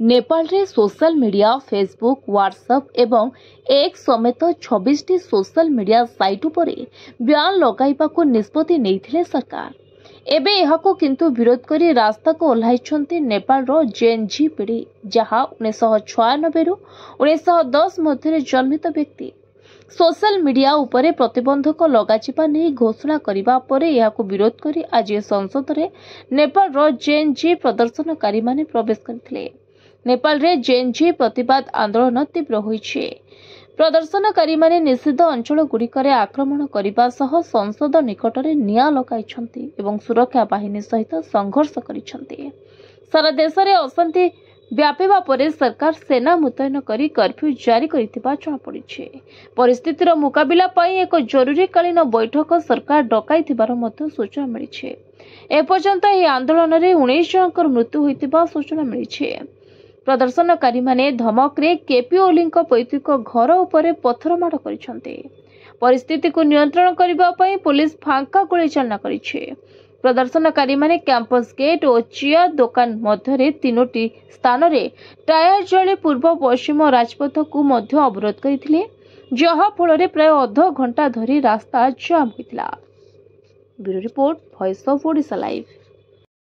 नेपाल रे social media Facebook WhatsApp एवं x समेत 26 टी सोशल मीडिया साइट उपरे ब्यान लगाइबाकू निष्पत्ति नेइथिले सरकार। एबे एहाको किंतु विरोध करी रास्ता को ओह्लाइछन्ति नेपाल रो जेएनजी पीढ़ी, जहाँ 1996 रु 1910 मध्य जन्मित व्यक्ति। सोशल मीडिया उपरे प्रतिबंधक लगाजिबा नै घोषणा करिबा परे एहाको विरोध करी आज संसद रे नेपाल रो जेएनजी प्रदर्शनकारी माने प्रवेश करथिले। नेपाल रे जेएनजी प्रतिवाद आंदोलन तीव्र होइछे। प्रदर्शनकारी माने निषिद्ध अंचल गुड़िकरे आक्रमण करिबा सह संसद निकटरे निया लगाइछन्ति एवं सुरक्षा बाहिनी सहित संघर्ष करिछन्ति। सारा देश रे अशांति व्यापीबा परे सरकार सेना मुतयन करी कर्फ्यू जारी करिथिबा जଣା पड़िछे। परिस्थितिर मुकाबिला पई एक जरूरीकालीन बैठक सरकार डकाइथिबार मध्य सूचना मिलिछे। एपर्यंत ଏହି आंदोलन रे 19 जनकर मृत्यु होइतिबा सूचना मिलिछे। प्रदर्शनकारी माने धमक रे केपी ओलीଙ୍କ पैतृक घर उपरे पत्थर माड़ करिसंते। परिस्थिति को नियंत्रण करिबा पई पुलिस फांका गोली चालना करिछे। प्रदर्शनकारी माने कैंपस गेट और चिया दुकान मध्य तीनोटी स्थान रे टायर जले पूर्व पश्चिम राजपथ को मध्य अवरोध करथिले, जहा फल रे प्राय अध घंटा धरी रास्ता जाम होइतिला। Bureau report, voice of Odisha live.